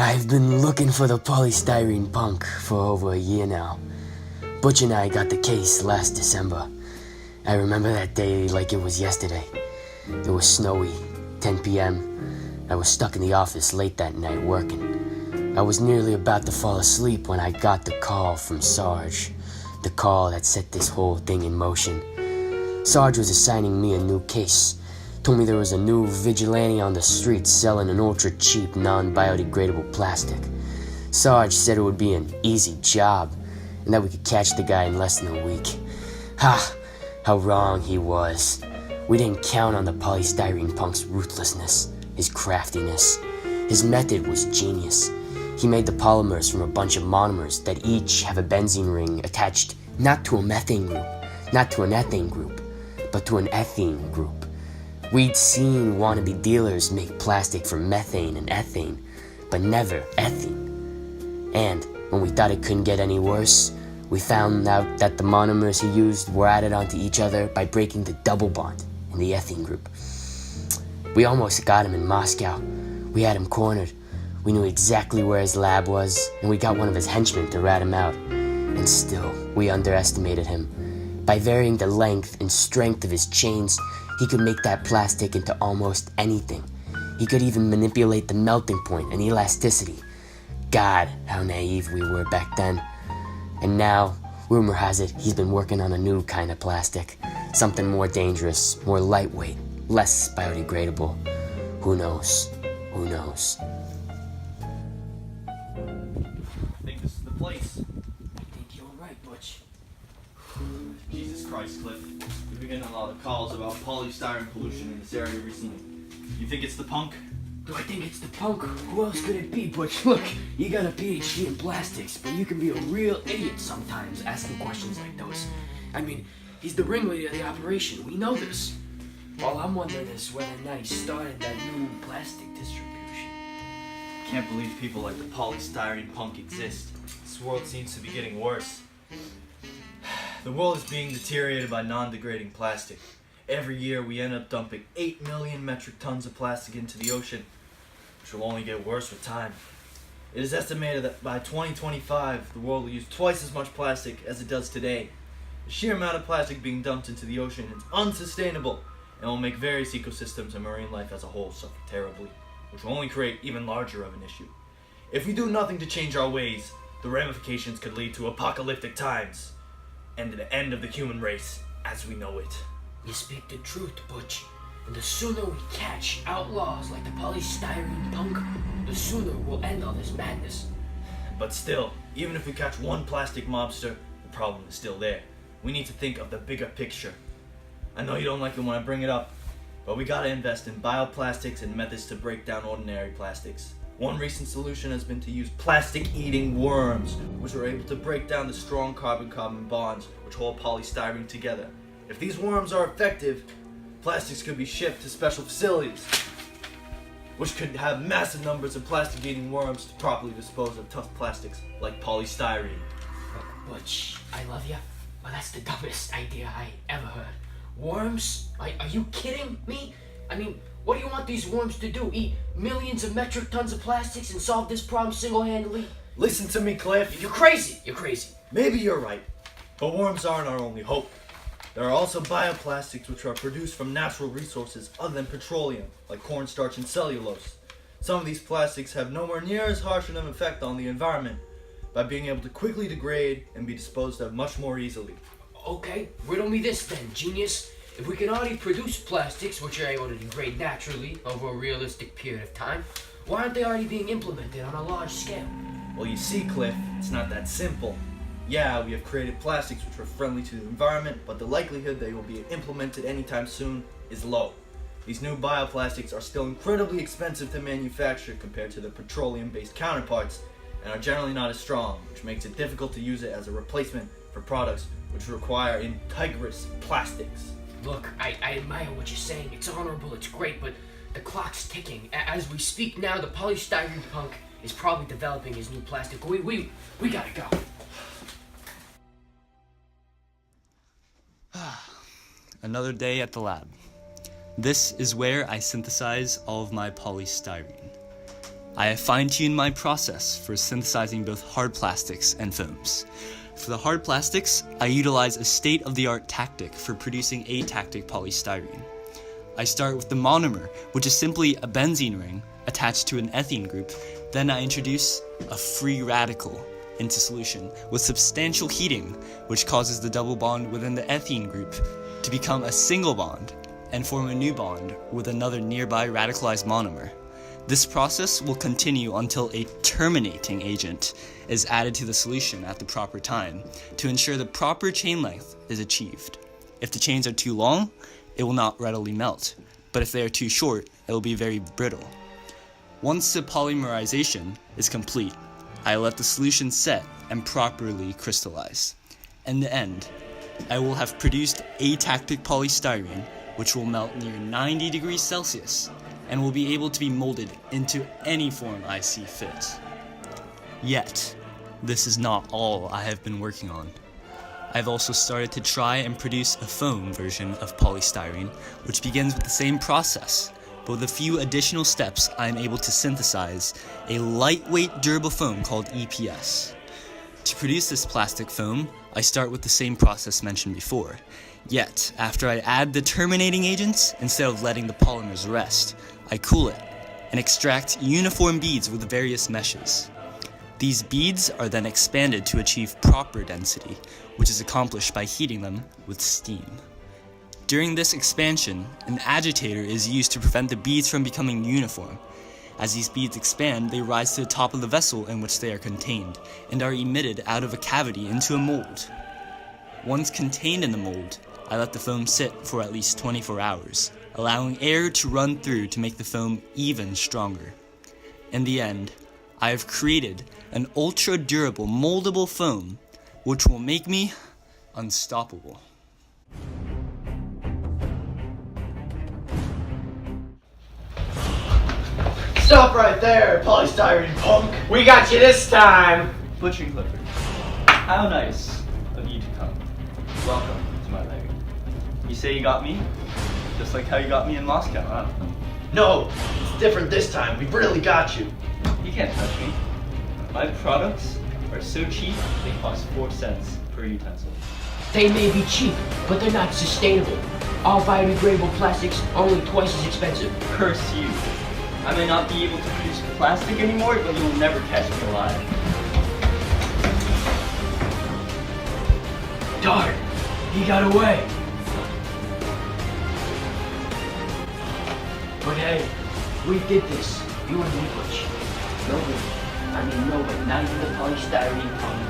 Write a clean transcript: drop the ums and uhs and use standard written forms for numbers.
I've been looking for the Polystyrene Punk for over a year now. Butch and I got the case last December. I remember that day like it was yesterday. It was snowy, 10 p.m. I was stuck in the office late that night working. I was nearly about to fall asleep when I got the call from Sarge. The call that set this whole thing in motion. Sarge was assigning me a new case. Told me there was a new vigilante on the street selling an ultra-cheap, non-biodegradable plastic. Sarge said it would be an easy job, and that we could catch the guy in less than a week. Ha! How wrong he was. We didn't count on the Polystyrene Punk's ruthlessness, his craftiness. His method was genius. He made the polymers from a bunch of monomers that each have a benzene ring attached not to a methane group, not to an ethane group, but to an ethene group. We'd seen wannabe dealers make plastic from methane and ethane, but never ethene. And when we thought it couldn't get any worse, we found out that the monomers he used were added onto each other by breaking the double bond in the ethene group. We almost got him in Moscow. We had him cornered. We knew exactly where his lab was, and we got one of his henchmen to rat him out. And still, we underestimated him. By varying the length and strength of his chains, he could make that plastic into almost anything. He could even manipulate the melting point and elasticity. God, how naive we were back then. And now, rumor has it, he's been working on a new kind of plastic. Something more dangerous, more lightweight, less biodegradable. Who knows? Who knows? I think this is the place. I think you're right, Butch. Jesus Christ, Cliff. We've been getting a lot of calls about polystyrene pollution in this area recently. You think it's the Punk? Do I think it's the Punk? Who else could it be, Butch? Look, you got a PhD in plastics, but you can be a real idiot sometimes asking questions like those. I mean, he's the ringleader of the operation. We know this. All I'm wondering is whether or not he started that new plastic distribution. Can't believe people like the Polystyrene Punk exist. This world seems to be getting worse. The world is being deteriorated by non-degrading plastic. Every year we end up dumping 8 million metric tons of plastic into the ocean, which will only get worse with time. It is estimated that by 2025, the world will use twice as much plastic as it does today. The sheer amount of plastic being dumped into the ocean is unsustainable and will make various ecosystems and marine life as a whole suffer terribly, which will only create even larger of an issue. If we do nothing to change our ways, the ramifications could lead to apocalyptic times and the end of the human race as we know it. You speak the truth, Butch. And the sooner we catch outlaws like the Polystyrene Punk, the sooner we'll end all this madness. But still, even if we catch one plastic mobster, the problem is still there. We need to think of the bigger picture. I know you don't like it when I bring it up, but we gotta invest in bioplastics and methods to break down ordinary plastics. One recent solution has been to use plastic-eating worms, which are able to break down the strong carbon-carbon bonds which hold polystyrene together. If these worms are effective, plastics could be shipped to special facilities, which could have massive numbers of plastic-eating worms to properly dispose of tough plastics like polystyrene. Look, Butch, I love you, but that's the dumbest idea I ever heard. Worms? Are you kidding me? I mean, what do you want these worms to do? Eat millions of metric tons of plastics and solve this problem single-handedly? Listen to me, Cliff. You're crazy. You're crazy. Maybe you're right, but worms aren't our only hope. There are also bioplastics which are produced from natural resources other than petroleum, like cornstarch and cellulose. Some of these plastics have nowhere near as harsh an effect on the environment by being able to quickly degrade and be disposed of much more easily. Okay, riddle me this then, genius. If we can already produce plastics which are able to degrade naturally over a realistic period of time, why aren't they already being implemented on a large scale? Well, you see, Cliff, it's not that simple. Yeah, we have created plastics which are friendly to the environment, but the likelihood they will be implemented anytime soon is low. These new bioplastics are still incredibly expensive to manufacture compared to their petroleum-based counterparts, and are generally not as strong, which makes it difficult to use it as a replacement for products which require integrous plastics. Look, I admire what you're saying. It's honorable, it's great, but the clock's ticking. As we speak now, the Polystyrene Punk is probably developing his new plastic. We gotta go. Another day at the lab. This is where I synthesize all of my polystyrene. I have fine-tuned my process for synthesizing both hard plastics and foams. For the hard plastics, I utilize a state-of-the-art tactic for producing atactic polystyrene. I start with the monomer, which is simply a benzene ring attached to an ethene group. Then I introduce a free radical into solution with substantial heating, which causes the double bond within the ethene group to become a single bond and form a new bond with another nearby radicalized monomer. This process will continue until a terminating agent is added to the solution at the proper time to ensure the proper chain length is achieved. If the chains are too long, it will not readily melt, but if they are too short, it will be very brittle. Once the polymerization is complete, I let the solution set and properly crystallize. In the end, I will have produced atactic polystyrene, which will melt near 90 degrees Celsius and will be able to be molded into any form I see fit. Yet, this is not all I have been working on. I've also started to try and produce a foam version of polystyrene, which begins with the same process, but with a few additional steps I am able to synthesize a lightweight durable foam called EPS. To produce this plastic foam, I start with the same process mentioned before. Yet, after I add the terminating agents, instead of letting the polymers rest, I cool it and extract uniform beads with various meshes. These beads are then expanded to achieve proper density, which is accomplished by heating them with steam. During this expansion, an agitator is used to prevent the beads from becoming uniform. As these beads expand, they rise to the top of the vessel in which they are contained and are emitted out of a cavity into a mold. Once contained in the mold, I let the foam sit for at least 24 hours, allowing air to run through to make the foam even stronger. In the end, I have created an ultra-durable moldable foam, which will make me unstoppable. Stop right there, Polystyrene Punk! We got you this time! Butch and Clifford, how nice of you to come. Welcome to my lair. You say you got me? Just like how you got me in Moscow, huh? No, it's different this time. We've really got you. You can't touch me. My products are so cheap, they cost 4 cents per utensil. They may be cheap, but they're not sustainable. All biodegradable plastics are only twice as expensive. Curse you. I may not be able to produce plastic anymore, but you will never catch me alive. Darn, he got away. But hey, we did this. You and me, Butch. Nobody, not even the Polystyrene Punk,